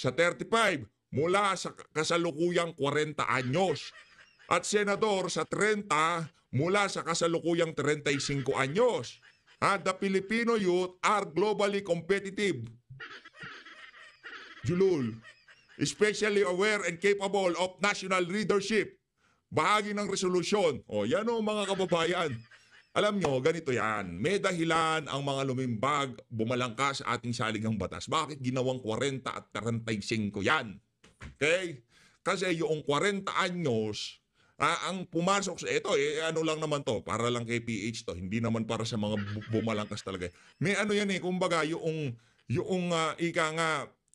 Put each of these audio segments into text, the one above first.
sa 35 mula sa kasalukuyang 40 anyos. At senador sa 30 mula sa kasalukuyang 35 anyos. The Filipino youth are globally competitive. Julul, especially aware and capable of national leadership. Bahagi ng resolusyon. Yan o mga kababayan. Alam nyo, ganito yan. May dahilan ang mga lumimbag, bumalangka sa ating saligang batas. Bakit ginawang 40 at 35 yan? Okay? Kasi yung 40 anyos, ang pumasok sa ito, ano lang naman to, para lang kay PH to, hindi naman para sa mga bumalangkas talaga. May ano yan kumbaga, yung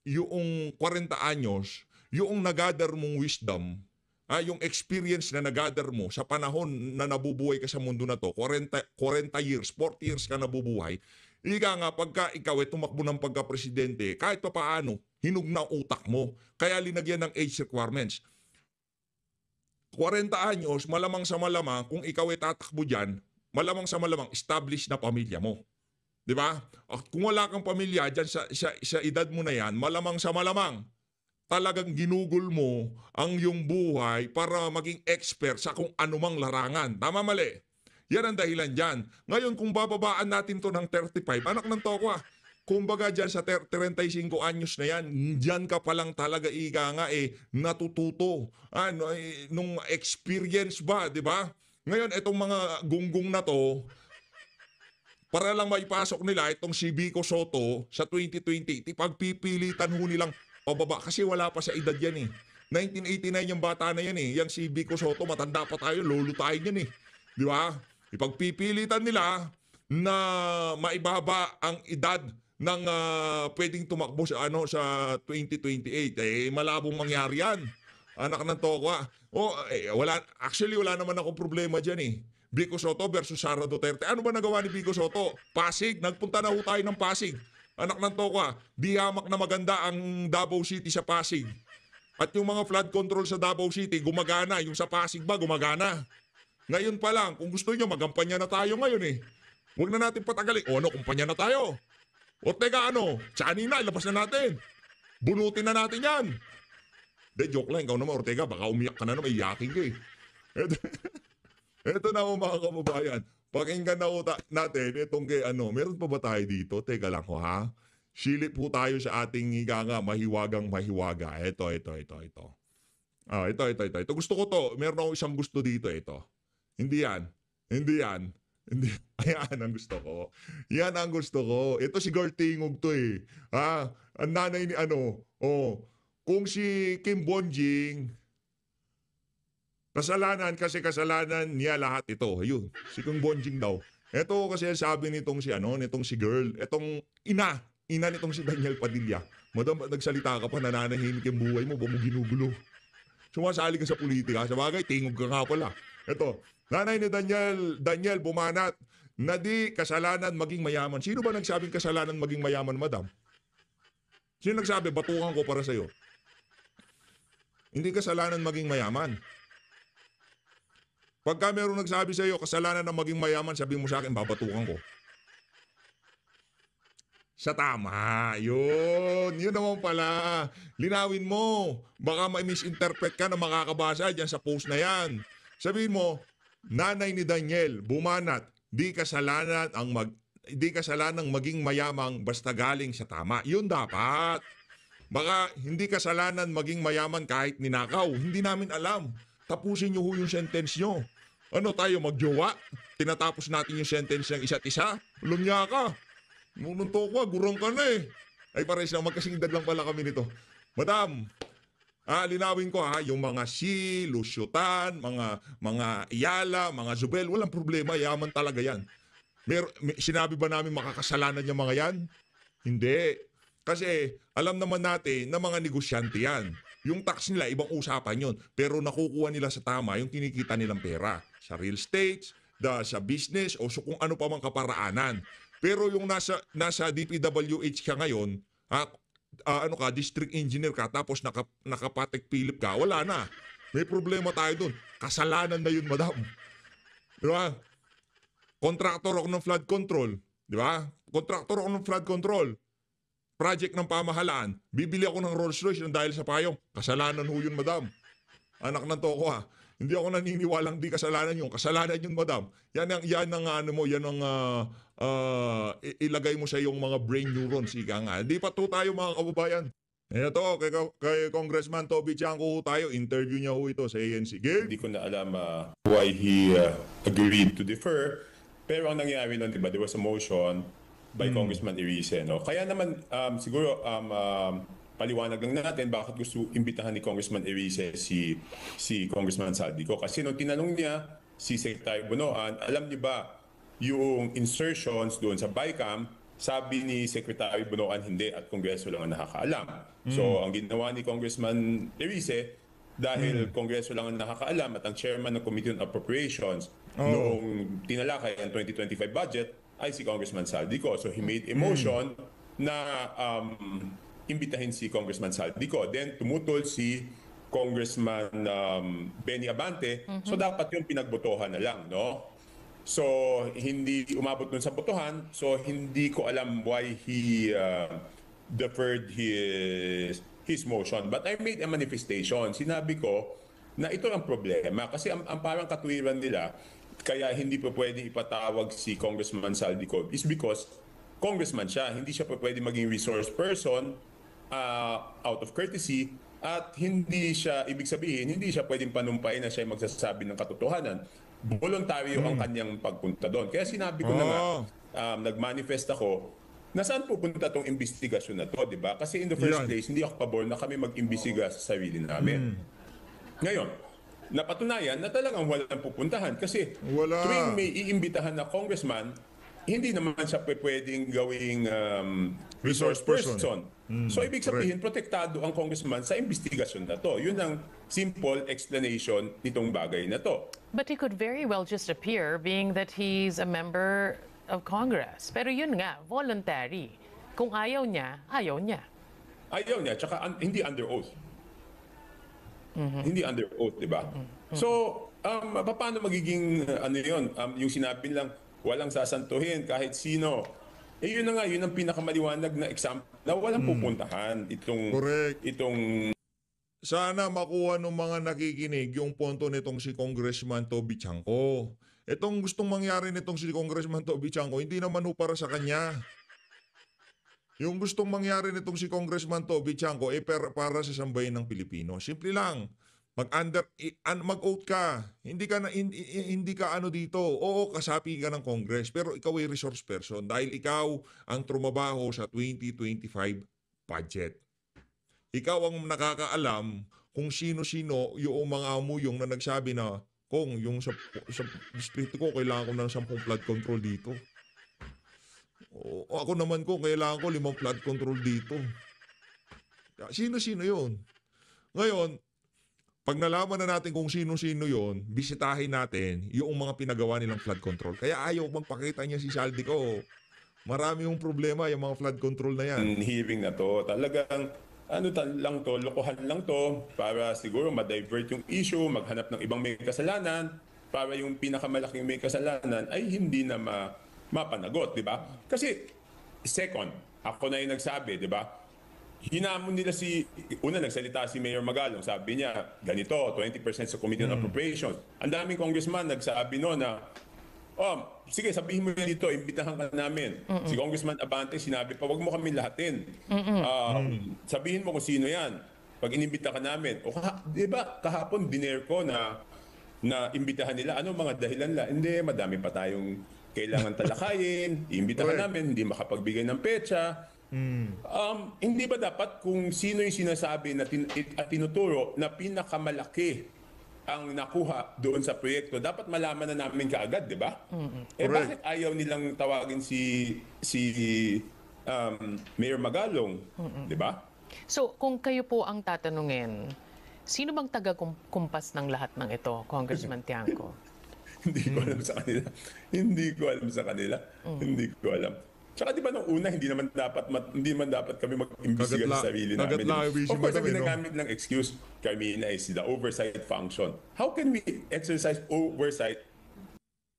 yung 40 anyos, yung nagather mong wisdom, yung experience na nagather mo sa panahon na nabubuhay ka sa mundo na to, 40 years, 40 years ka nabubuhay, pagka ikaw tumakbo ng pagka-presidente, kahit pa paano, hinug na utak mo. Kaya linagyan ng age requirements. 40 anyos, malamang sa malamang, kung ikaw tatakbo dyan, malamang sa malamang, established na pamilya mo. Di ba? Kung wala kang pamilya dyan sa edad mo na yan, malamang sa malamang, talagang ginugol mo ang iyong buhay para maging expert sa kung anumang larangan. Tama, mali? Yan ang dahilan dyan. Ngayon, kung bababaan natin to ng 35, anak ng toko kumbaga dyan sa 35 anyos na yan, dyan ka palang talaga natututo. Nung experience ba, di ba? Ngayon, itong mga gunggong na to, para lang maipasok nila itong si Vico Soto sa 2020, pagpipilitan ho nilang pababa kasi wala pa sa edad yan 1989 yung bata na yan Yan si Vico Soto, matanda pa tayo, lolo tayo yan Di ba? Ipagpipilitan nila na maibaba ang edad ng pwedeng tumakbo sa sa 2028. Malabong mangyari yan. Anak ng tokwa. Wala naman akong problema diyan Vico Soto versus Sara Duterte. Ano ba nagawa ni Vico Soto? Pasig, nagpunta na ho tayo ng Pasig. Anak ng tokwa, di hamak na maganda ang Davao City sa Pasig. At yung mga flood control sa Davao City, gumagana. Yung sa Pasig ba, gumagana. Ngayon pa lang, kung gusto nyo, magampanya na tayo ngayon Huwag na natin patagalin. Kumpanya na tayo. Teka Tsani na, ilabas na natin. Bunutin na natin yan. Joke lang, ikaw naman, Ortega, baka umiyak ka na naman, iyakin ka Ito na mga kababayan. Pakinggan na natin itong meron pa ba tayo dito? Teka lang Silip po tayo sa ating mahiwagang mahiwaga. Ito. Ito. Gusto ko to. Meron ako isang gusto dito. Ito. Hindi yan. Ayan ang gusto ko. Yan ang gusto ko. Ito si Girl Tingog to Ang nanay ni kung si Kim Bonjing, kasalanan niya lahat ito. Ayun, si Kim Bonjing daw. Ito kasi sabi nitong si Girl, itong ina nitong si Daniel Padilla. Madam, nagsalita ka pa, nananahimik yung buhay mo, ba mo ginugulo? Sumasali ka sa politika, sa bagay, tingog ka nga pala. Ito, nanay ni Daniel bumanat na di kasalanan maging mayaman. Sino ba nagsabing kasalanan maging mayaman, madam? Sino nagsabi, batukan ko para sa'yo? Hindi kasalanan maging mayaman. Pagka meron nagsabi sa iyo, kasalanan na maging mayaman, sabi mo sa akin, babatukan ko. Sa tama. Yun naman pala. Linawin mo. Baka may misinterpret ka na makakabasa dyan sa post na yan. Sabihin mo, nanay ni Daniel, bumanat, di kasalanang maging mayamang basta galing sa tama. Yun dapat. Baka hindi kasalanan maging mayaman kahit ninakaw. Hindi namin alam. Tapusin nyo yung sentence nyo. Tayo magjowa? Tinatapos natin yung sentence ng isa't isa? Lumya ka. Nununto ko, gurong ka na Ay pares lang, magkasing edad lang pala kami nito. Madam, linawin ko yung mga si, Lusyutan, mga Iyala, mga Zubel, walang problema, yaman talaga yan. Sinabi ba namin makakasalanan yung mga yan? Hindi. Kasi alam naman natin na mga negosyante yan. Yung tax nila, ibang usapan yun. Pero nakukuha nila sa tama yung kinikita nilang pera. Sa real estate, sa business, o kung ano pa mang kaparaanan. Pero yung nasa DPWH ka ngayon, district engineer ka, tapos nakapatek Philip ka, wala na. May problema tayo dun. Kasalanan na yun, madam. Di ba? Contractor ako ng flood control. Di ba? Contractor ako ng flood control. project ng pamahalaan, bibili ako ng Rolls Royce ng dahil sa payong. Kasalanan ho yun, madam. Anak ng toko ha. Hindi ako naniniwalang di kasalanan yun. Kasalanan yun, madam. Yan ang ano mo, yan ang ilagay mo sa iyong mga brain neurons, ika nga. Hindi pa to tayo mga kababayan. Ito, kay Congressman Toby Chanco tayo, interview niya ho ito sa ANC. Hindi ko na alam why he agreed to defer. Pero ang nangyari nun, diba, there was a motion by Congressman Erice. No? Kaya naman, siguro, paliwanag lang natin bakit gusto imbitahan ni Congressman Erice si Congressman Saldico. Kasi nung tinanong niya si Secretary Bonoan, alam niyo ba yung insertions doon sa BICAM, sabi ni Secretary Bonoan hindi at Kongreso lang ang nakakaalam. So ang ginawa ni Congressman Erice, dahil Kongreso lang ang nakakaalam at ang chairman ng Committee on Appropriations noong tinalakay ang 2025 budget ay si Congressman Saldico. So he made a motion na imbitahin si Congressman Saldico. Then tumutol si Congressman Benny Abante. So dapat yung pinagbotohan na lang, no? So hindi umabot dun sa botohan. So hindi ko alam why he deferred his motion. But I made a manifestation. Sinabi ko na ito ang problema. Kasi ang parang katwiran nila, kaya hindi pa pwede ipatawag si Congressman Saldico is because congressman siya. Hindi siya pa pwede maging resource person out of courtesy at hindi siya, ibig sabihin, hindi siya pwedeng panumpain na siya magsasabi ng katotohanan. Voluntaryo ang kanyang pagpunta doon. Kaya sinabi ko na nga, nag-manifest ako, na saan pupunta tong investigasyon na to, di ba? Kasi in the first place, hindi ako pabor na kami mag-imbestiga sa sarili namin. Ngayon, napatunayan na talagang walang pupuntahan kasi tuwing may iimbitahan na congressman, hindi naman siya pwedeng gawing resource person. So ibig sabihin, protektado ang congressman sa investigasyon na to. Yun ang simple explanation nitong bagay na to. But he could very well just appear being that he's a member of Congress. Pero yun nga, voluntary. Kung ayaw niya, ayaw niya. Ayaw niya, tsaka hindi under oath. Hindi under oath, di ba? So, paano magiging ano yun? Yung sinabi lang, walang sasantuhin kahit sino. Eh yun na nga, yun ang pinakamaliwanag na example na walang pupuntahan itong sana makuha ng mga nakikinig yung punto nitong si Congressman Toby Chanco. Itong gustong mangyari nitong si Congressman Toby Chanco, hindi naman ho para sa kanya. Yung gustong mangyari nitong si Congressman Toby Chanco para sa sambayan ng Pilipino. Simple lang. Mag-oath ka. Hindi ka ano dito. Oo, kasapi ka ng Congress, pero ikaw ay resource person dahil ikaw ang trumabaho sa 2025 budget. Ikaw ang nakakaalam kung sino-sino yung mga amuyong na nagsabi na, Kung, yung sa distrito ko, kailangan ko ng 10 flood control dito. O, ako naman ko, kailangan ko 5 flood control dito. Sino-sino yun? Ngayon, pag nalaman na natin kung sino-sino yon, bisitahin natin yung mga pinagawa nilang flood control. Kaya ayaw magpakita niya si Saldico. Marami yung problema yung mga flood control na yan. Hearing na to, talagang lang to, lokohan lang to para siguro ma-divert yung issue, maghanap ng ibang may kasalanan para yung pinakamalaking may kasalanan ay hindi na mapanagot, di ba? Kasi second, ako na yung nagsabi, di ba? Hinamon nila una nagsalita si Mayor Magalong, sabi niya, ganito, 20% sa Committee on Appropriations. Ang daming congressman nagsabi no na, sige, sabihin mo yan dito, imbitahan ka namin. Si Congressman Abante sinabi pa, wag mo kami lahatin. Sabihin mo kung sino yan. Pag inimbita ka namin, di ba, kahapon diner ko na imbitahan nila, ano mga dahilan la? Hindi, madami pa tayong kailangan talakayin, iimbitahan namin, hindi makapagbigay ng petsa. Hindi ba dapat kung sino yung sinasabi at tinuturo na pinakamalaki ang nakuha doon sa proyekto, dapat malaman na namin kaagad, di ba? Bakit ayaw nilang tawagin si Mayor Magalong, di ba? So, kung kayo po ang tatanungin, sino bang taga-kumpas ng lahat ng ito, Congressman Tiangco? Hindi ko alam sa kanila. Hindi ko alam. Tsaka di ba nung una, hindi naman dapat kami mag-imbestiga sa sarili namin. Of course, ang ginagamit ng excuse, Carmina, is the oversight function. How can we exercise oversight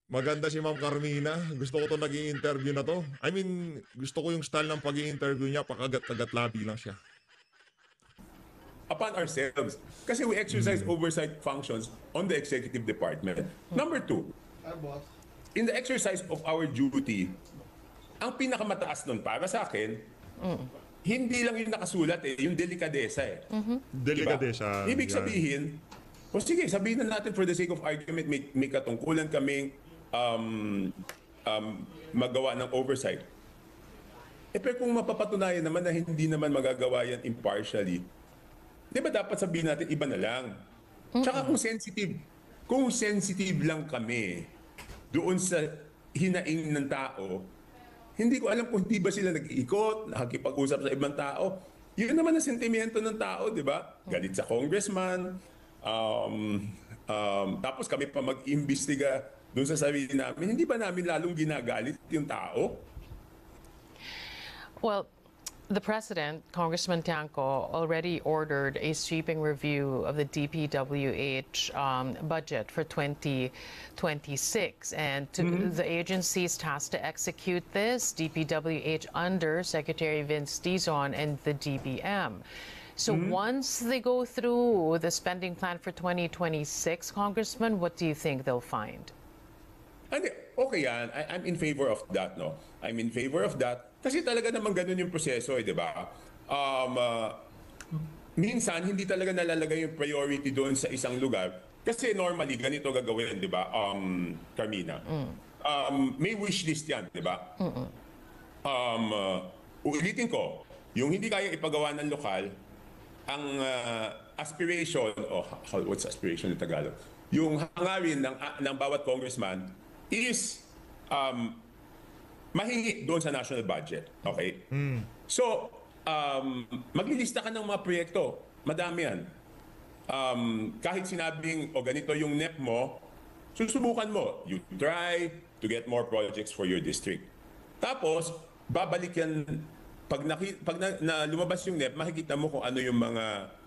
Maganda si Ma'am Carmina. Gusto ko to naging interview na to. I mean, gusto ko yung style ng pag-i-interview niya, pakagat-kagat labi lang siya. Upon ourselves. Kasi we exercise oversight functions on the executive department. Number two, in the exercise of our duty, ang pinakamataas nun para sa akin, hindi lang yung nakasulat yung delikadesa eh. Delikadesa. Ibig yan. sabihin, o sige, sabihin na natin for the sake of argument, may katungkulan kaming magawa ng oversight. Pero kung mapapatunayan naman na hindi naman magagawa yan impartially, di ba dapat sabihin natin iba na lang? Tsaka kung sensitive lang kami doon sa hinaing ng tao, hindi ko alam kung di ba sila nag-iikot, nakikipag-usap sa ibang tao. Yun naman ang sentimento ng tao, di ba? Galit sa congressman, tapos kami pa mag-imbestiga doon sa sarili namin. Hindi ba namin lalong ginagalit yung tao? Well, the president, Congressman Tiangco, already ordered a sweeping review of the DPWH budget for 2026. And the agencies tasked to execute this, DPWH under Secretary Vince Dizon and the DBM. So once they go through the spending plan for 2026, Congressman, what do you think they'll find? Okay yan. I'm in favor of that, no? I'm in favor of that. Kasi talaga naman ganun yung proseso, di ba? Minsan, hindi talaga nalalagay yung priority doon sa isang lugar. Kasi normally, ganito gagawin, di ba, Carmina? May wish list yan, di ba? Ulitin ko, yung hindi kaya ipagawa ng lokal, ang aspiration, what's aspiration in Tagalog? Yung hangarin ng bawat congressman is mahingi doon sa national budget. Okay? So, maglilista ka ng mga proyekto. Madami yan. Kahit sinabing, ganito yung NEP mo, susubukan mo. You try to get more projects for your district. Tapos, babalik yan. Pag lumabas yung NEP, makikita mo kung ano yung mga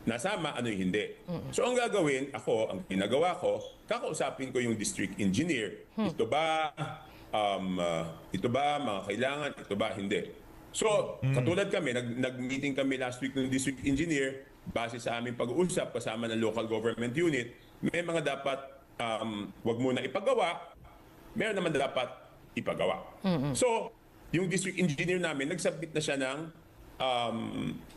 nasama, ano yung hindi. So ang gagawin, ang ginagawa ko, kakausapin ko yung district engineer. Ito ba mga kailangan, ito ba hindi. So, katulad kami, nag-meeting kami last week ng district engineer, base sa aming pag-uusap kasama ng local government unit, may mga dapat wag muna ipagawa, meron naman dapat ipagawa. So, yung district engineer namin, nag-submit na siya ng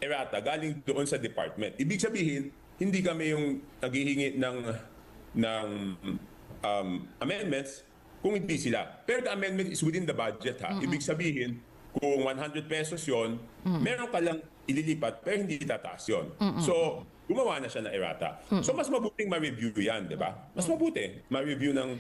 errata galing doon sa department. Ibig sabihin, hindi kami yung naghihingi ng amendments kung hindi sila. Pero the amendment is within the budget ha. Ibig sabihin, kung 100 pesos yon, meron ka lang ililipat pero hindi tataas yon. So, gumawa na siya ng errata. So, mas mabuting ma-review yan, di ba? Mas mabuti ma-review ng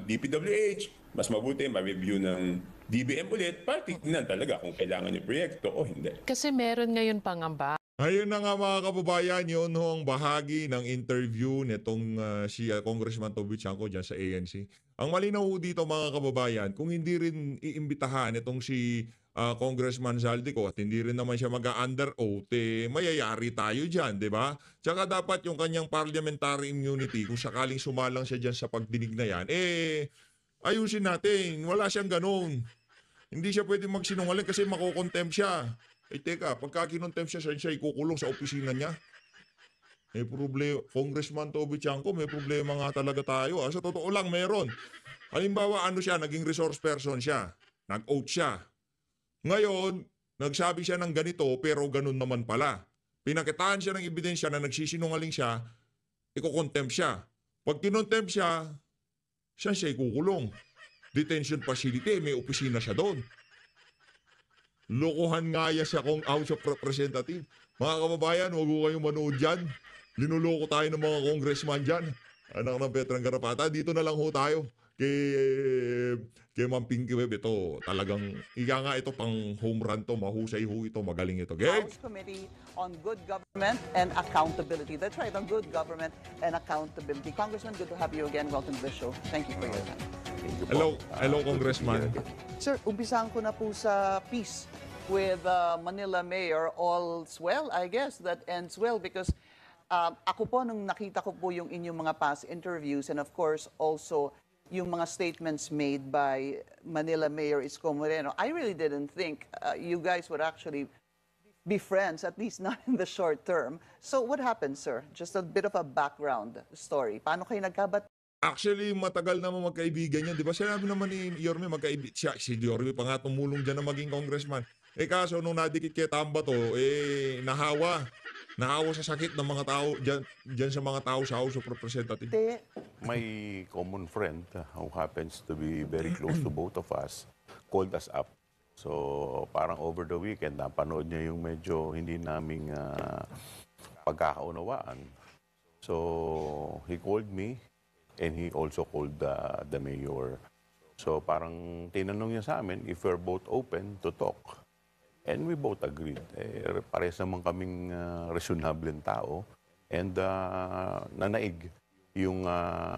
DPWH, mas mabuti ma-review ng DBM ulit para tignan talaga kung kailangan yung proyekto o hindi. Kasi meron ngayon pangamba. Ayun na nga mga kababayan, yun ang bahagi ng interview nitong si Congressman Toby Chanco dyan sa ANC. Ang malinaw dito mga kababayan, kung hindi rin iimbitahan itong si Congressman Zaldico at hindi rin naman siya mag-under oath, mayayari tayo dyan, di ba? Tsaka dapat yung kanyang parliamentary immunity, kung sakaling sumalang siya dyan sa pagdinig na yan, ayusin natin. Wala siyang ganun. Hindi siya pwede magsinungaling kasi makokontempt siya. Teka, pagka kinontempt siya ikukulong sa opisina niya. May problema. Congressman Toby Chanco, may problema nga talaga tayo. Sa totoo lang, meron. Halimbawa, naging resource person siya. Nag-oath siya. Ngayon, nagsabi siya ng ganito, pero ganun naman pala. Pinakitaan siya ng ebidensya na nagsisinungaling siya, ikukontempt siya. Pag kinontempt siya ikukulong. Detention facility, may opisina siya doon. Lokohan nga siya kung House of Representative. Mga kababayan, huwag ko kayong manood dyan. Linuloko tayo ng mga congressman dyan. Anak ng Veteran Garapata. Dito na lang ho tayo. Kay Ma'am Pinky Web, ito talagang, ito pang home run to, mahusay ho ito, magaling ito. Okay? House Committee on Good Government and Accountability. That's right, on Good Government and Accountability. Congressman, good to have you again. Welcome to the show. Thank you for your time. Hello, Congressman. Sir, umpisahan ko na po sa peace with Manila Mayor. All's well, I guess. That ends well because ako po, nung nakita ko po yung inyong mga past interviews and of course also yung mga statements made by Manila Mayor Isko Moreno, I really didn't think you guys would actually be friends, at least not in the short term. So what happened, sir? Just a bit of a background story. Paano kayo nagkabat? Actually, matagal naman magkaibigan yan. Di ba sinabi naman ni Yorme, si Yorme pa nga tumulong dyan na maging congressman. Kaso nung nadikit kay Tambato, nahawa. Nahawa sa sakit ng mga tao, dyan sa mga tao sa House of Representatives. My common friend who happens to be very close to both of us called us up. So parang over the weekend, napanood niya yung medyo hindi naming pagkakaunawaan. So he called me and he also called the mayor. So parang tinanong niya sa amin if we're both open to talk. And we both agreed. Parehas naman kaming reasonable tao and nanaig yung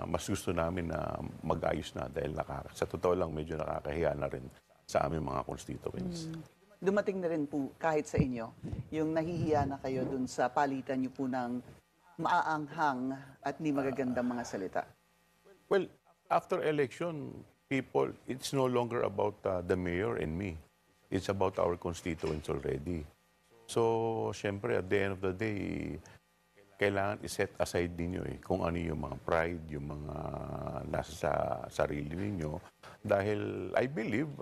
mas gusto namin na mag-ayos na dahil sa totoo lang medyo nakakahiya na rin sa aming mga constituents. Dumating na rin po kahit sa inyo, yung nahihiya na kayo dun sa palitan niyo po ng maaanghang at ni magagandang mga salita. Well, after election, people, it's no longer about the mayor and me. It's about our constituents already. So, syempre, at the end of the day, kailangan i-set aside ninyo kung ano yung mga pride, yung mga nasa sa sarili ninyo. Dahil I believe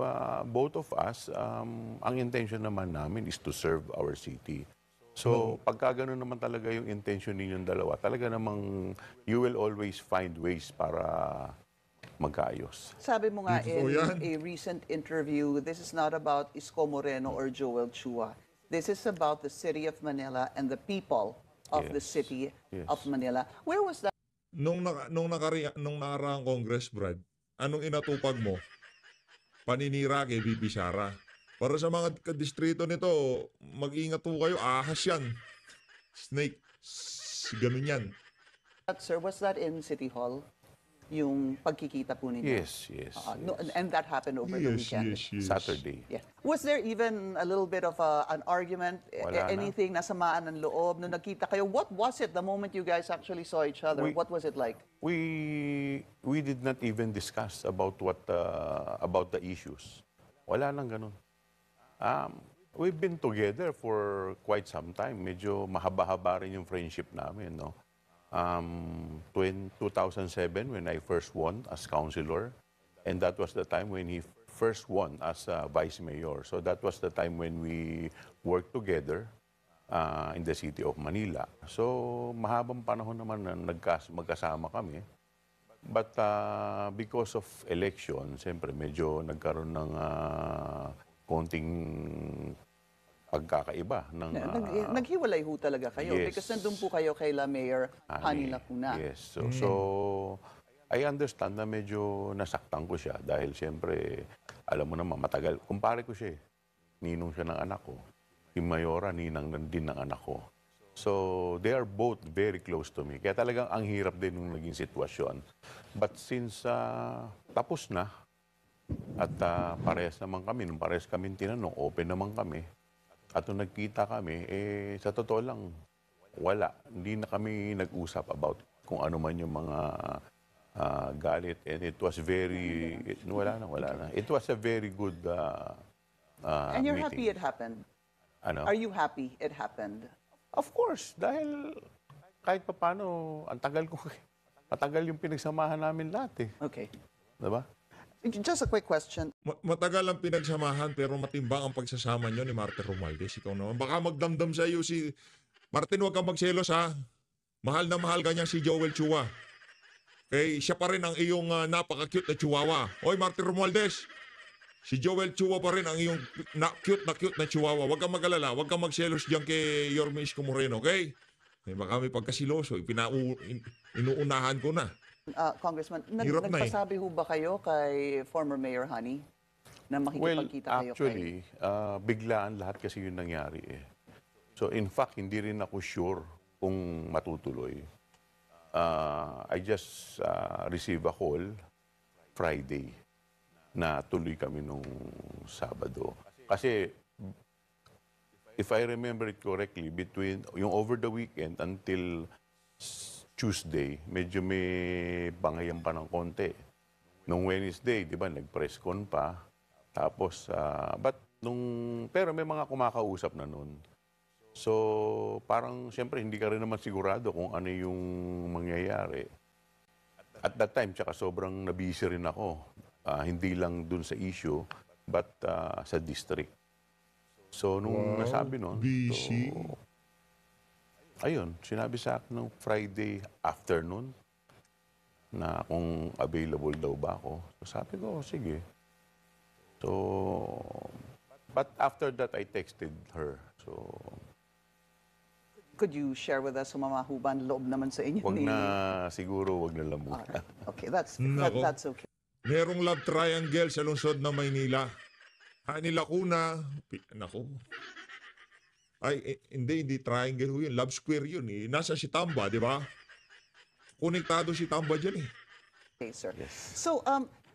both of us, ang intention naman namin is to serve our city. So, pagka gano'n naman talaga yung intention ninyong dalawa, talaga namang you will always find ways para magkaayos. Sabi mo nga Beautiful in yan. a recent interview, this is not about Isko Moreno or Joel Chua. This is about the city of Manila and the people of the Yes. city Yes. of Manila. Where was that? Nung nakaraang Congress, Brad, anong inatupag mo? Paninira kay VP Sara. Para sa mga kadistrito nito, mag-ingat po kayo, ahas yan. Snake, ganun yan. Sir, was that in City Hall? Yung pagkikita po ninyo? Yes, yes. No, and that happened over the weekend? Yes. Saturday. Yeah. Was there even a little bit of an argument? Wala na. Anything na samaan ng loob? Nung nagkita kayo, what was it the moment you guys actually saw each other? What was it like? We did not even discuss about about the issues. Wala nang ganun. We've been together for quite some time. Medyo mahaba-haba rin yung friendship namin, no? 2007 when I first won as councilor, and that was the time when he first won as vice mayor. So that was the time when we worked together in the city of Manila. So mahabang panahon naman na magkasama kami. But because of election, siyempre medyo nagkaroon ng konting pagkakaiba ng Naghiwalay ho talaga kayo yes. because nandun po kayo kay La Mayor Hani Lacuna. Yes. So I understand na medyo nasaktan ko siya dahil siyempre, alam mo naman, matagal. Kumpare ko siya eh. Ninong siya ng anak ko. Si Mayora, ninang din ng anak ko. So, they are both very close to me. Kaya talagang ang hirap din nung naging sitwasyon. But since tapos na, at parehas naman kami, nung parehas kami tinanong, open naman kami. At nung nagkita kami, sa totoo lang, wala. Hindi na kami nag-usap about kung ano man yung mga galit. And it was very, wala na. It was a very good And you're meeting. happy it happened? Ano? Are you happy it happened? Of course, dahil kahit papano, matagal yung pinagsamahan namin lahat eh. Okay. Diba? Just a quick question. Matagal ang pinagsamahan pero matimbang ang pagsasama nyo ni Martin Romualdez. Ikaw naman. Baka magdamdam sa iyo si... Martin, huwag kang magselos ha. Mahal na mahal ka niya si Joel Chua. Okay, siya pa rin ang iyong napaka-cute na chihuahua. Hoy, Martin Romualdez. Si Joel Chua pa rin ang iyong cute na chihuahua. Huwag kang mag-alala. Huwag kang magselos diyan kay Yorme Isko Moreno, okay? Baka may pagkasiloso. Inuunahan ko na. Congressman, Hirap na eh. nagpasabi ho ba kayo kay former Mayor Hani na Well, makikipagkita kayo actually, biglaan lahat kasi yung nangyari eh. So in fact, hindi rin ako sure kung matutuloy. I just received a call Friday na tuloy kami nung Sabado. Kasi if I remember it correctly, between yung over the weekend until Tuesday, medyo may bangayan pa ng konti nung Wednesday, di ba, nag-press con pa. Tapos, pero may mga kumakausap na nun. So, parang, siyempre, hindi ka rin naman sigurado kung ano yung mangyayari. At that time, tsaka sobrang nabisi rin ako. Hindi lang dun sa issue, but sa district. So, nung nasabi nun, busy. ayun, sinabi sa akin nung Friday afternoon na kung available daw ba ako. So, sabi ko, sige. So, but after that, I texted her. So, Could you share with us, Mama Huban, loob naman sa inyo wag ni... na, siguro, wag na lang muna. Alright. Okay, that's Nako. that's okay. Merong love triangle sa lungsod ng Maynila. Hani Lacuna. Nako. Ay, hindi triangle ho yun. Love square yun. Eh. Nasa si Tamba, di ba? Konektado si Tamba dyan eh. Okay, sir. So,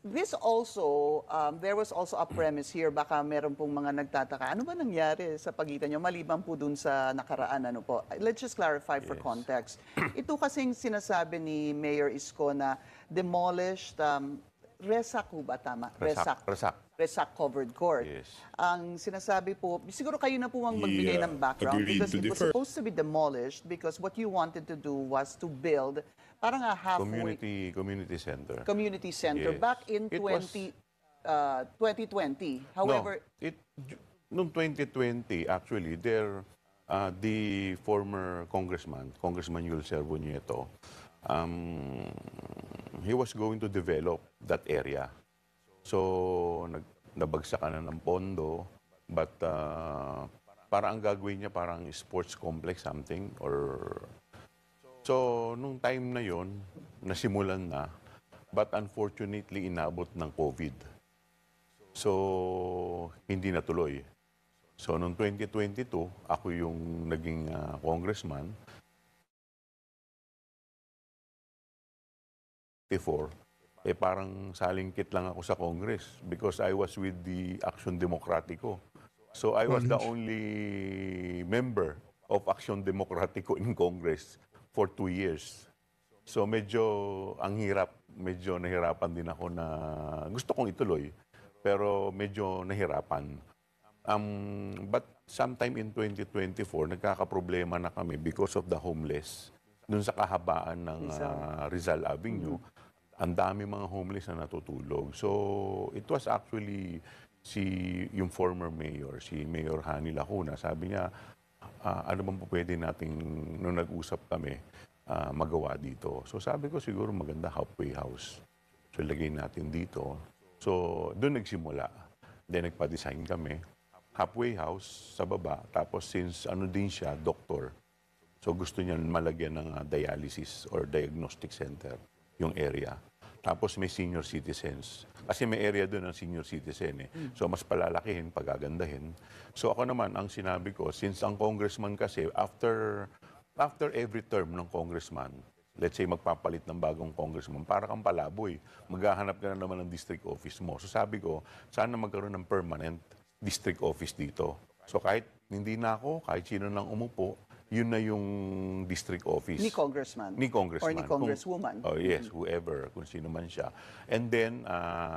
this also, there was also a premise here, baka meron pong mga nagtataka. Ano ba nangyari sa pagitan nyo, maliban po dun sa nakaraan, ano po? Let's just clarify for context. Ito kasing sinasabi ni Mayor Isko na demolished, Resac ho ba tama? Resac. Resac covered court. Yes. Ang sinasabi po, siguro kayo na po ang magbigay ng background agreed because to it was defer. supposed to be demolished because what you wanted to do was to build parang a halfway Community center. community center Yes. back in It was- 2020. However, Noong 2020, actually, the former Congressman Yul Servo Nieto, he was going to develop that area. So, nabagsakan na ng pondo, but parang ang gagawin niya parang sports complex something or... So, nung time na yon nasimulan na, but unfortunately, inabot ng COVID. So, hindi natuloy. So, noong 2022, ako yung naging congressman. 2024, parang salingkit lang ako sa Congress because I was with the Action Democratico. So, I was the only member of Action Democratico in Congress for 2 years. So, medyo ang hirap, medyo nahirapan din ako na gusto kong ituloy, pero medyo nahirapan. But sometime in 2024, nagkakaproblema na kami because of the homeless. Doon sa kahabaan ng Rizal Avenue, ang dami mga homeless na natutulog. So, it was actually yung former mayor, si Mayor Hani Lacuna, sabi niya, ano bang po pwede nating, nung nag-usap kami, magawa dito. So, sabi ko siguro maganda halfway house. So, lagay natin dito. So, doon nagsimula. Then, nagpa-design kami. Halfway house sa baba. Tapos, since ano din siya, doktor. So, gusto niya malagyan ng dialysis or diagnostic center yung area. Tapos may senior citizens. Kasi may area doon ng senior citizen eh. So mas palalakihin, pagagandahin. So ako naman, ang sinabi ko, since ang congressman kasi, after every term ng congressman, let's say magpapalit ng bagong congressman, para kang palaboy. Maghahanap ka na naman ng district office mo. So sabi ko, sana magkaroon ng permanent district office dito. So kahit hindi na ako, kahit sino nang umupo, yun na yung district office. ni congressman. Ni congressman. Or ni congresswoman. Oh, yes, whoever, kung sino man siya. And then,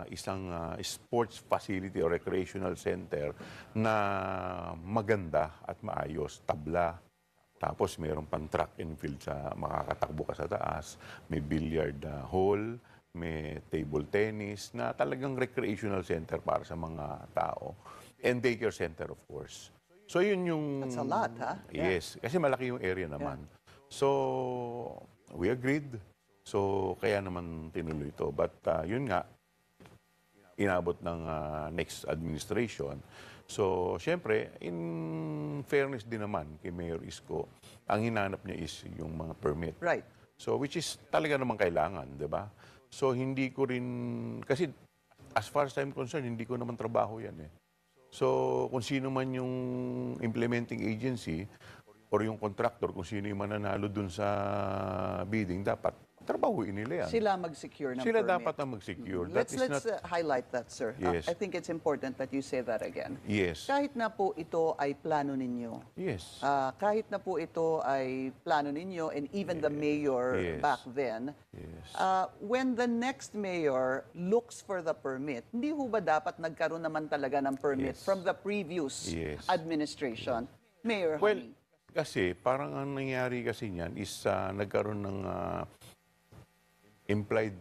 isang sports facility or recreational center na maganda at maayos, tabla. Tapos, mayroon pang track and field sa makakatakbo ka sa taas. May billiard hall, may table tennis, na talagang recreational center para sa mga tao. And daycare center, of course. So, yun yung... That's a lot, ha? Yes, kasi malaki yung area naman. So, we agreed. So, kaya naman tinuloy ito. But yun nga, inabot ng next administration. So, syempre, in fairness din naman kay Mayor Isko, ang hinanap niya is yung mga permit. Right. So, which is talaga naman kailangan, di ba? So, hindi ko rin... Kasi, as far as I'm concerned, hindi ko naman trabaho yan eh. So, kung sino man yung implementing agency or yung contractor, kung sino yung mananalo dun sa bidding, dapat trabahuin nila yan. Sila mag-secure ng Sila permit. dapat ang mag-secure. Let's That is not, highlight that, sir. Yes. I think it's important that you say that again. yes, Kahit na po ito ay plano ninyo, yes, kahit na po ito ay plano ninyo and even the mayor Yes. back then, yes. when the next mayor looks for the permit, hindi ho ba dapat nagkaroon naman talaga ng permit Yes. from the previous Yes. administration? Mayor Well, Honey. kasi parang ang nangyari kasi niyan is nagkaroon ng implied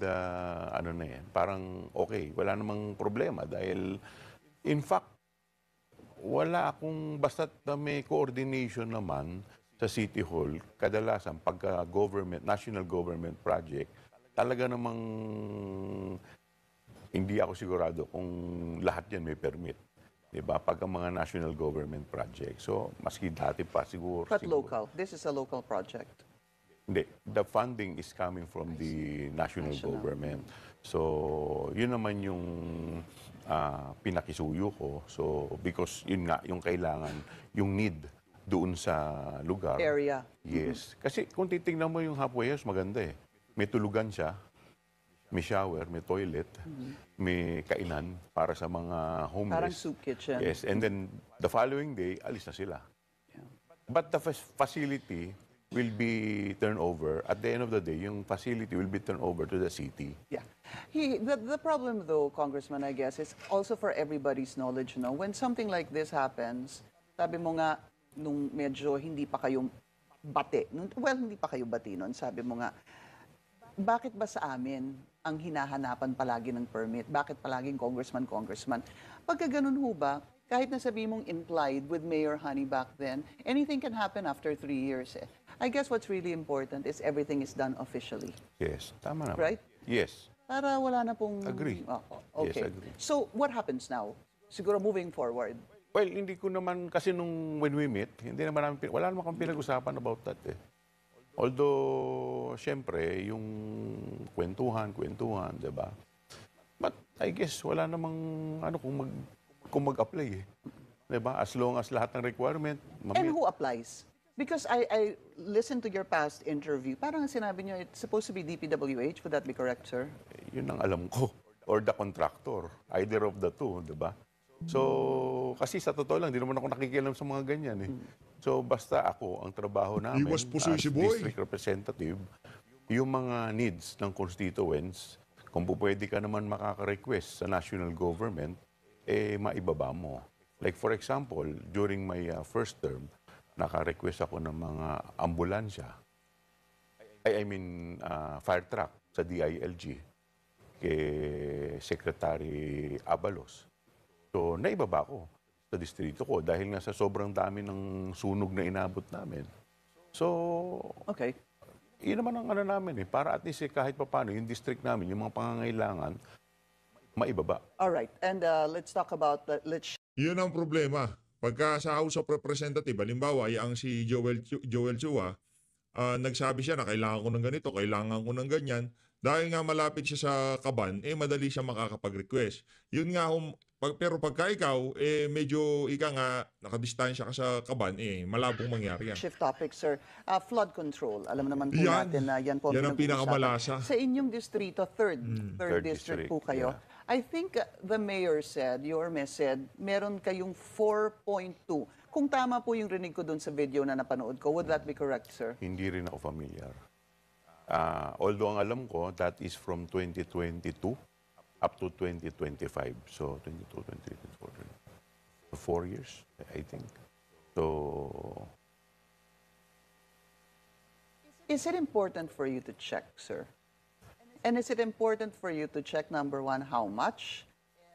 ano na yan, parang okay, wala namang problema dahil in fact wala akong basta't may coordination naman sa City Hall, kadalasan pagka government, national government project, talaga namang hindi ako sigurado kung lahat yan may permit. Diba? Pag ang mga national government project. So, maski dati pa siguro. But siguro. local. This is a local project. Hindi. The funding is coming from the national government. So, yun naman yung pinakisuyo ko. So, because yun nga, yung kailangan, yung need doon sa lugar. Area. Yes. Kasi kung titingnan mo yung halfway house, maganda eh. May tulugan siya, may shower, may toilet, may kainan para sa mga homeless. Parang soup kitchen. Yes, and then the following day, alis na sila. But the facility will be turned over. At the end of the day, yung facility will be turned over to the city. Yeah. The problem though, Congressman, I guess, is also for everybody's knowledge, no? When something like this happens, sabi mo nga, nung medyo hindi pa kayo bati, well, hindi pa kayo bati nun, sabi mo nga, bakit ba sa amin ang hinahanapan palagi ng permit? Bakit palaging congressman? Pagka ganun ho ba, kahit na sabi mong implied with Mayor Honey back then, anything can happen after 3 years eh. I guess what's really important is everything is done officially. Yes, tama naman. Right? Yes. Para wala na pong... Agree. Okay. Yes, agree. So, what happens now? Siguro moving forward. Well, hindi ko naman, kasi when we meet, hindi naman namin, wala naman kami pinag-usapan about that eh. Although, syempre, yung kwentuhan, di ba? But I guess, wala namang, kung mag-apply eh. Di ba? As long as lahat ng requirement, And who applies? Because I listened to your past interview. Parang sinabi niyo, it's supposed to be DPWH. Would that be correct, sir? Yun ang alam ko. Or the contractor. Either of the two, di ba? So, kasi sa totoo lang, di naman ako nakikialam sa mga ganyan eh. So, basta ako, ang trabaho namin Iwas po si as Boy. district representative, yung mga needs ng constituents, kung pwede ka naman makaka-request sa national government, eh, maibaba mo. Like for example, during my first term, naka-request ako ng mga ambulansya. I mean, fire truck sa DILG kay Secretary Abalos. So, naibaba ko sa distrito ko dahil nga sa sobrang dami ng sunog na inabot namin. So, Okay. yun naman ang namin eh. Para at least kahit paano, yung district namin, yung mga pangangailangan, maibaba. All right. And let's talk about, let's Yun ang problema. Pagka sa House of Representative, halimbawa, ang si Joel Chua, nagsabi siya na kailangan ko ng ganito, kailangan ko ng ganyan. Dahil nga malapit siya sa Kaban, madali siya makakapag-request. Yun nga, pero pagka ikaw, medyo nga, nakadistansya ka sa Kaban, malabong mangyari yan. shift topic, sir. Flood control. Alam naman po Yan. natin na yan po Yan ang pinag-uusapan. pinakamalasa. Sa inyong distrito, third Third district district, po kayo. yeah. I think the mayor said, Yorme said, meron kayong 4.2. Kung tama po yung rinig ko dun sa video na napanood ko, would that be correct, sir? Hindi rin ako familiar. Although ang alam ko, that is from 2022 up to 2025. So, 22, 23, 24, 4 years, I think. So, Is it important for you to check, sir? And is it important for you to check, number one, how much?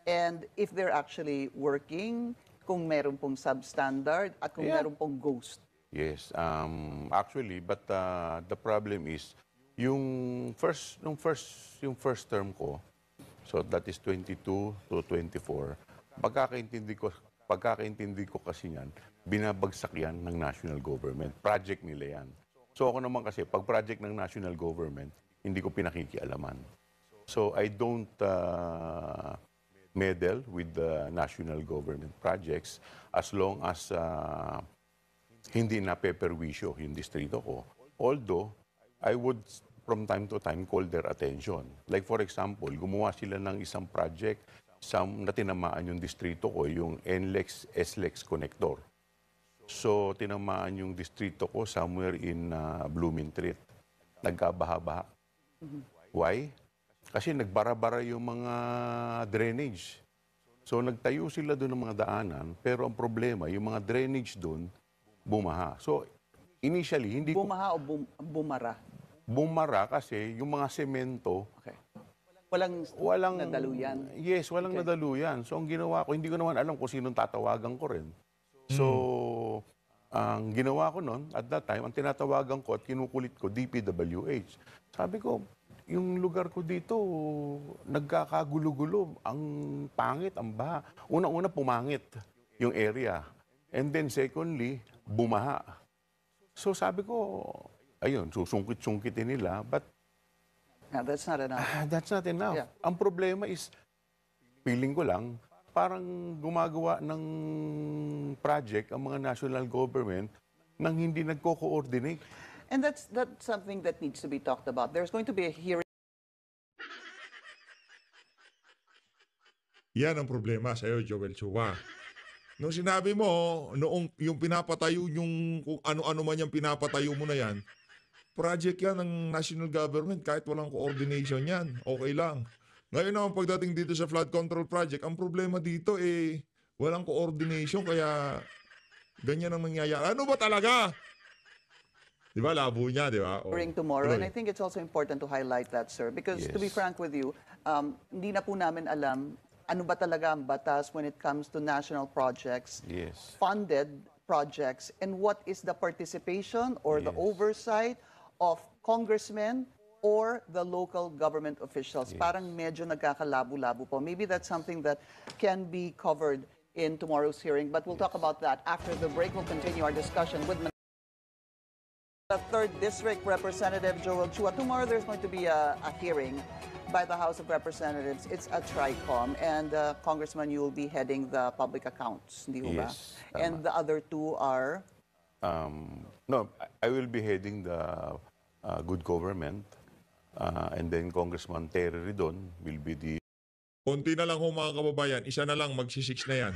And if they're actually working, kung meron pong substandard, at kung Yeah. meron pong ghost. yes. Actually, but the problem is, yung first term ko, so that is 22 to 24, pagkakaintindi ko kasi yan, binabagsak yan ng national government. Project nila yan. So ako naman kasi, pag project ng national government, hindi ko pinakikialaman. So I don't meddle with the national government projects as long as hindi na peperwisyo yung distrito ko. Although, I would from time to time call their attention. Like for example, gumawa sila ng isang project na tinamaan yung distrito ko, yung NLEX SLEX connector. So, tinamaan yung distrito ko somewhere in Blumentritt. Nagkabaha-baha. Why? Kasi nagbara-bara yung mga drainage. So, nagtayo sila doon ng mga daanan, pero ang problema, yung mga drainage doon, bumaha. So, initially, hindi ko... Bumaha o bumara? Bumara kasi yung mga semento, Okay. Walang nadaluyan? yes, walang nadaluyan. So, ang ginawa ko, hindi ko naman alam kung sinong tatawagan ko rin. So, ang ginawa ko noon, at that time, ang tinatawagan ko at kinukulit ko, DPWH. Sabi ko, yung lugar ko dito, nagkakagulo-gulo. Ang pangit, ang baha. Una-una, pumangit yung area. And then, secondly, bumaha. So, sabi ko, ayun, susungkit-sungkitin nila. But, Yeah, that's not enough. that's not enough. Yeah. Ang problema is, feeling ko lang, parang gumagawa ng project ang mga national government nang hindi nagko-coordinate. And that's something that needs to be talked about. There's going to be a hearing. Yan ang problema sa iyo, Joel Chua. Nung sinabi mo, noong yung pinapatayo yung kung ano-ano man yung pinapatayo mo na yan, project yan ng national government kahit walang coordination yan. Okay lang. Ngayon naman pagdating dito sa flood control project, ang problema dito walang coordination kaya ganyan ang nangyayari. Ano ba talaga? Di ba labo niya, di ba? Hearing tomorrow, and I think it's also important to highlight that, sir, because to be Yes. frank with you, hindi na po namin alam ano ba talaga ang batas when it comes to national projects, Yes. funded projects, and what is the participation or the Yes. oversight of congressmen or the local government officials. Parang medyo nagkakalabo-labo po. Maybe that's something that can be covered in tomorrow's hearing, but we'll talk about that after the break. We'll continue our discussion with the 3rd District Representative Joel Chua. Tomorrow there's going to be a hearing by the House of Representatives. It's a TRICOM, and Congressman, you will be heading the public accounts, hindi ho ba? Yes, And the other two are? No, I will be heading the good government, and then Congressman Terry Ridon will be the Konti na lang ho mga kababayan, isa na lang magsisix na yan.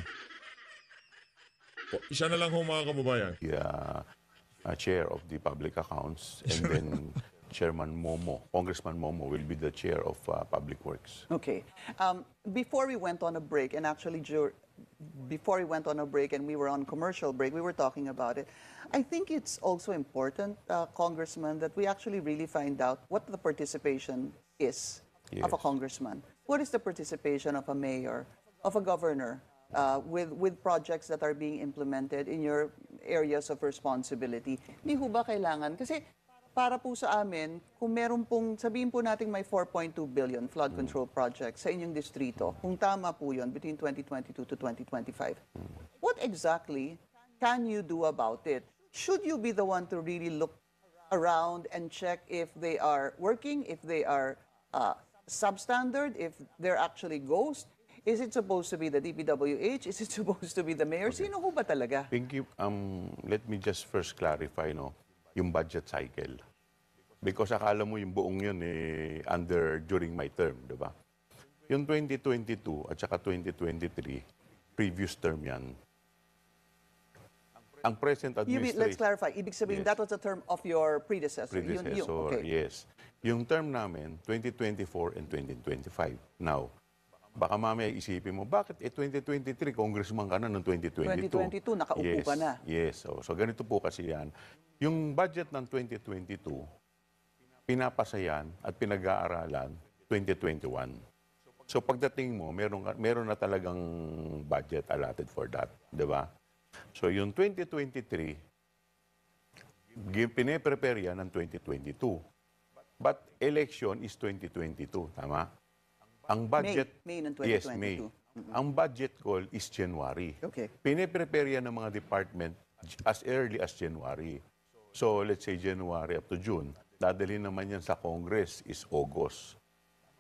Isa na lang ho mga kababayan. chair of the public accounts, and then Congressman Momo will be the chair of public works. Okay. Before we went on a break, and actually before we went on a break and we were on commercial break, we were talking about it. I think it's also important, Congressman, that we actually really find out what the participation is of a Yes. congressman. What is the participation of a mayor, of a governor, with projects that are being implemented in your areas of responsibility? Hindi ho ba kailangan? Kasi para po sa amin, kung meron pong, sabihin po natin may 4.2 billion flood control projects sa inyong distrito, kung tama po yun, between 2022 to 2025, what exactly can you do about it? Should you be the one to really look around and check if they are working, if they are substandard, if they're actually ghost? Is it supposed to be the DPWH? Is it supposed to be the mayor? Sino ho ba talaga? Pinky, let me just first clarify, yung budget cycle. Because akala mo yung buong yun during my term, di ba? Yung 2022 at saka 2023, previous term yan. Ang present administration... Let's clarify. Ibig sabihin, Yes. that was the term of your predecessor. Predecessor, Okay. yes. Yung term namin, 2024 and 2025. Now, baka mamaya isipin mo, bakit 2023, congressman ka na noong 2022? 2022, nakaupo ka na. Yes. So ganito po kasi yan. Yung budget ng 2022, pinapasayan at pinag-aaralan 2021. So pagdating mo, meron na talagang budget allotted for that. Di ba? So yung 2023, pine-prepare yan ng 2022. But election is 2022, tama? Ang budget... May ng 2022. Yes, May. Ang budget call is January. Okay. Pine-prepare yan ng mga department as early as January. So, let's say January up to June. Dadalhin naman yan sa Congress is August.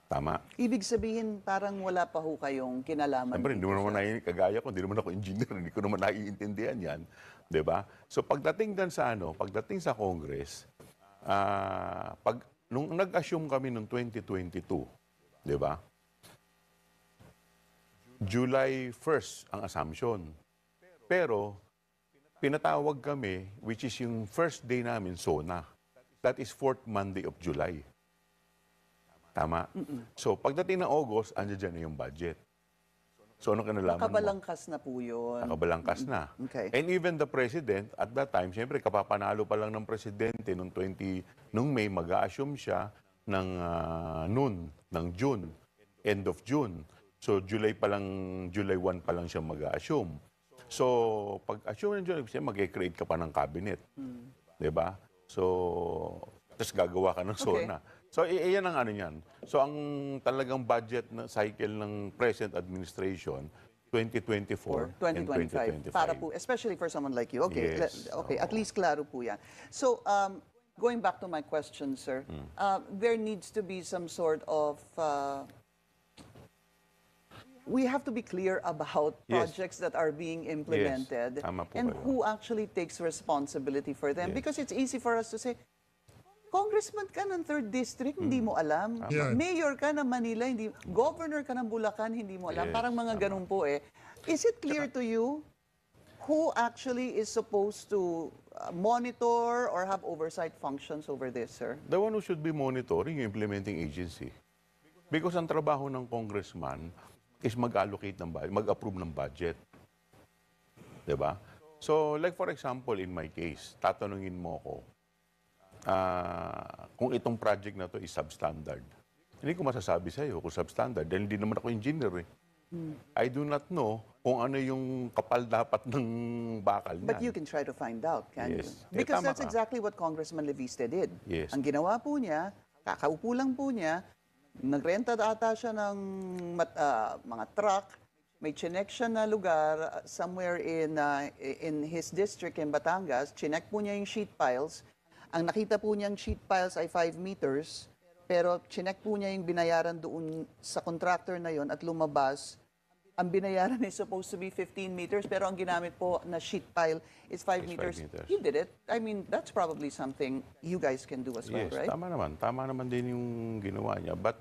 Tama? Ibig sabihin, parang wala pa ho kayong kinalaman. Siyempre, hindi mo naman kagaya ko, hindi naman ako engineer, hindi ko naman naiintindihan yan. Di ba? So, pagdating sa Congress, nung nag-assume kami noong 2022, di ba? July 1st ang assumption. Pero, pinatawag kami, which is yung first day namin, SONA. That is 4th Monday of July. Tama? So, pagdating ng August, andyan dyan na yung budget. So, ano kinalaman mo? Nakabalangkas na po yun. Nakabalangkas na. Okay. And even the president, at that time, siyempre, kapapanalo pa lang ng presidente nung May, mag-a-assume siya ng ng June, end of June. So, July 1 pa lang siya mag-a-assume. So, pag-assume ng July, siya mag-create ka pa ng cabinet. Diba? So, tapos gagawa ka ng SONA. So, iyan ang ano yan. So, ang talagang budget na cycle ng present administration, 2024 and 2025. Para po, especially for someone like you. Okay, Yes. okay, at least klaro po yan. So, going back to my question, sir, there needs to be some sort of... we have to be clear about Yes. projects that are being implemented Tama po and kayo. who actually takes responsibility for them. Yes. Because it's easy for us to say, Congressman ka ng 3rd District, hindi mo alam. Yan. Mayor ka ng Manila, hindi. Governor ka ng Bulacan, hindi mo alam. Yes, Parang mga ganun po eh. Is it clear to you who actually is supposed to monitor or have oversight functions over this, sir? The one who should be monitoring yung implementing agency. Because ang trabaho ng congressman is mag-allocate ng budget, mag-approve ng budget. Diba? So, like for example, in my case, tatanungin mo ko, kung itong project na to is substandard. Hindi ko masasabi sa iyo kung substandard dahil hindi naman ako engineer eh. I do not know kung ano yung kapal dapat ng bakal niyan. But you can try to find out, can Yes. you? Because Tama that's ka. exactly what Congressman Leviste did. Yes. Ang ginawa po niya, kakaupo lang po niya, nagrenta ata siya ng mga truck, may chinek siya na lugar somewhere in his district in Batangas, chinek po niya yung sheet piles. Ang nakita po niyang sheet piles ay 5 meters, pero chinek po niya yung binayaran doon sa contractor na yon at lumabas. Ang binayaran is supposed to be 15 meters, pero ang ginamit po na sheet pile is 5 Is 5 meters. meters. You did it. I mean, that's probably something you guys can do as well, Yes, right? tama naman. Tama naman din yung ginawa niya. But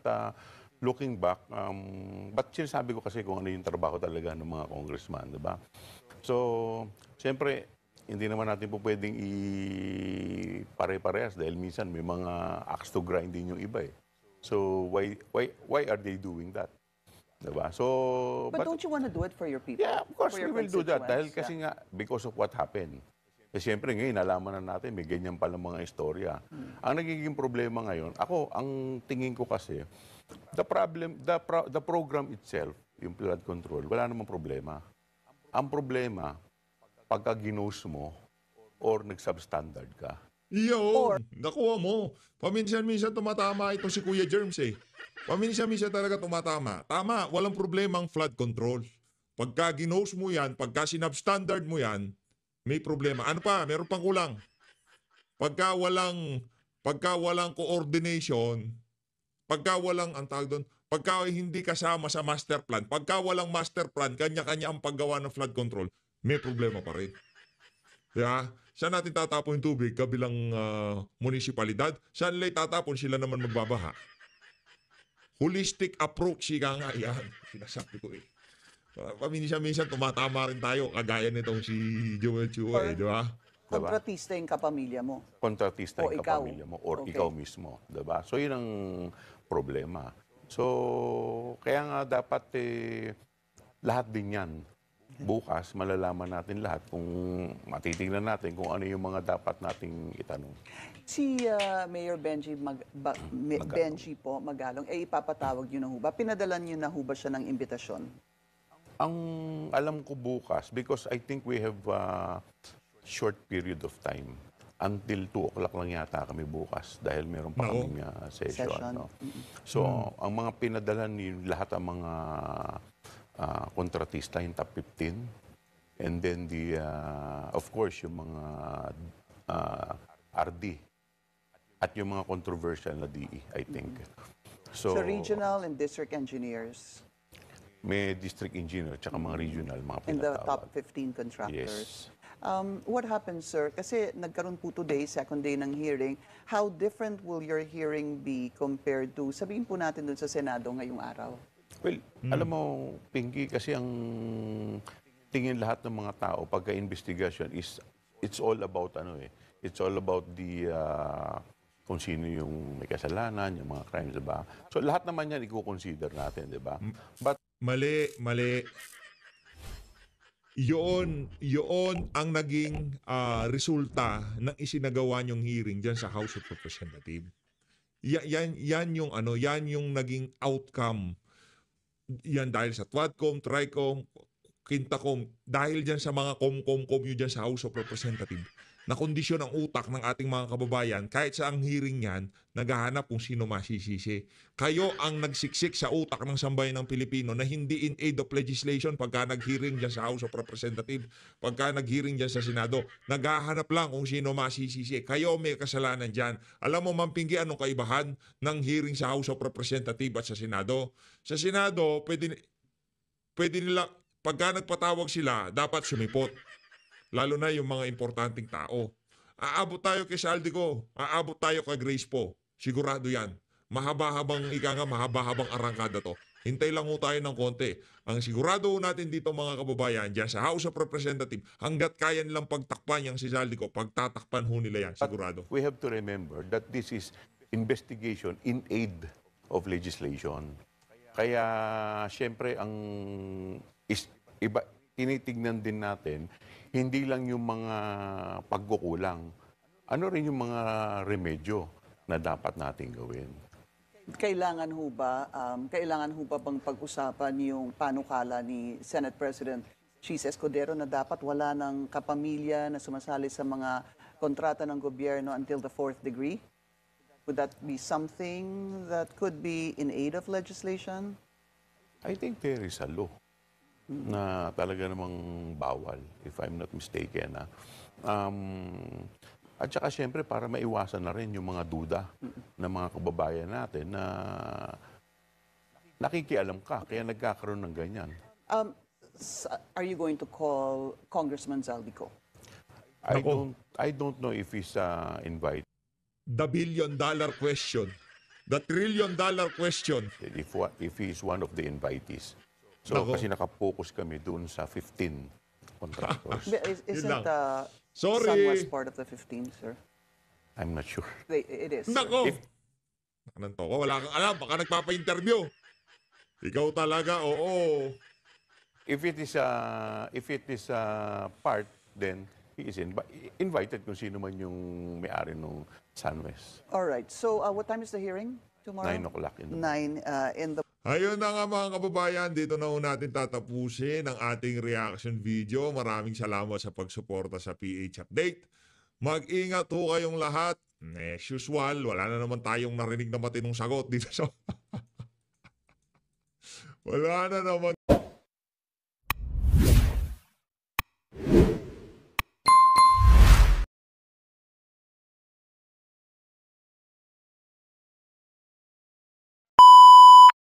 looking back, but sinasabi ko kasi kung ano yung trabaho talaga ng mga congressman, di ba? So, siyempre, hindi naman natin po pwedeng pare-parehas dahil minsan may mga axe to grind din yung iba eh. So, why are they doing that? Diba? So, But don't you want to do it for your people? yeah, of course, For we your will do that. Dahil constituents? kasi nga, because of what happened. Kasi siyempre ngayon, nalaman na natin, may ganyan palang mga istorya. Ang nagiging problema ngayon, ang tingin ko kasi, the program itself, yung flood control, wala namang problema. Ang problema, pagka ginos mo, or nag-substandard ka. Yun, nakuha mo. Paminsan-minsan tumatama itong si Kuya Germs eh. Paminsan-minsan talaga tumatama. Tama, walang problema ang flood control. Pagka ginose mo yan, pagka sinubstandard mo yan, may problema. Ano pa? Meron pang kulang. Pagka walang coordination, pagka walang, ang tawag doon, pagka hindi kasama sa master plan, pagka walang master plan, kanya-kanya ang paggawa ng flood control, may problema pa rin. Yeah? Saan natin tatapon yung tubig kabilang munisipalidad? Saan nila itatapon? Sila naman magbabaha. Holistic approach, ika nga yan. Sinasabi ko eh. Paminsan-minsan tumatama rin tayo, kagaya nitong si Joel Chua eh, di ba? Kontratista yung kapamilya mo. Kontratista O yung ikaw. kapamilya mo or Okay. ikaw mismo, 'di ba? So 'yun ang problema. So kaya nga dapat lahat din 'yan. Bukas malalaman natin lahat kung matitingnan natin kung ano yung mga dapat nating itanong. Si Mayor Benji Benji po Magalong, ipapatawag niyo na ho ba? Pinadala niyo na ho ba siya ng imbitasyon? Ang alam ko bukas, because I think we have a short period of time. Until 2 o'clock lang yata kami bukas dahil meron pa Oo. kaming session. Session. No? So, ang mga pinadala ni lahat ang mga kontratista, yung top 15. And then of course, yung mga RD. At yung mga controversial na DE, I think. So regional and district engineers may district engineer at mga regional, mga and the pinatawag. top 15 contractors. Yes. What happened, sir? Kasi nagkaroon po today, second day ng hearing. How different will your hearing be compared to, sabihin po natin dun sa Senado ngayong araw? Well, alam mo, Pinky, kasi ang tingin lahat ng mga tao pagka-investigation is, it's all about it's all about the kung sino yung may kasalanan, yung mga crimes, diba? So lahat naman yan i-consider natin, diba? But Mali. Yun ang naging resulta ng isinagawa niyong hearing diyan sa House of Representatives. Yan yung naging outcome. Yan dahil sa TWADCOM, TRICOM, Quintacom, dahil diyan sa mga com yun diyan sa House of Representatives, na kondisyon ang utak ng ating mga kababayan, kahit sa ang hearing yan, naghahanap kung sino masisisi. Kayo ang nagsiksik sa utak ng sambayan ng Pilipino na hindi in aid of legislation pagka nag-hearing dyan sa House of Representatives, pagka nag-hearing dyan sa Senado, naghahanap lang kung sino masisisi. Kayo may kasalanan dyan. Alam mo, Mampinggi, anong kaibahan ng hearing sa House of Representatives at sa Senado? Sa Senado, pwede nila, pagka nagpatawag sila, dapat sumipot. Lalo na yung mga importanteng tao. Aabot tayo kay Saldico, aabot tayo kay Grace po. Sigurado yan. Mahaba-habang arangkada to. Hintay lang ho tayo ng konti. Ang sigurado natin dito mga kababayan, dyan sa House of Representatives, hanggat kaya nilang pagtakpan yung si Saldico, pagtatakpan ho nila yan, sigurado. we have to remember that this is investigation in aid of legislation. Kaya, siyempre, tinitignan din natin, hindi lang yung mga pagkukulang, ano rin yung mga remedyo na dapat nating gawin. Kailangan ho ba bang pag-usapan yung panukala ni Senate President Chis Escudero na dapat wala ng kapamilya na sumasali sa mga kontrata ng gobyerno until the 4th degree? Would that be something that could be in aid of legislation? I think there is a law na talaga namang bawal, if I'm not mistaken. At saka siyempre para maiwasan na rin yung mga duda ng mga kababayan natin na nakikialam ka, kaya nagkakaroon ng ganyan. Are you going to call Congressman Zaldico? I don't know if he's invited. The billion-dollar question. The trillion-dollar question. If he is one of the invitees. So, Nako. kasi nakapokus kami doon sa 15 contractors. Isn't lang. Sun Sorry. was part of the 15, sir? I'm not sure. It is. sir. Nako! Nakanan to ko, wala kang alam, baka nagpapa-interview. Ikaw talaga, oo. If it is part, then he is invited kung sino man yung may-ari ng SunWest. All right. So, what time is the hearing tomorrow? 9 o'clock in the morning. 9 in the Ayun na nga mga kababayan, dito na ho natin tatapusin ang ating reaction video. Maraming salamat sa pagsuporta sa PH Update. Mag-ingat ho kayong lahat. As usual, wala na naman tayong narinig na matinong sagot dito sa... wala na naman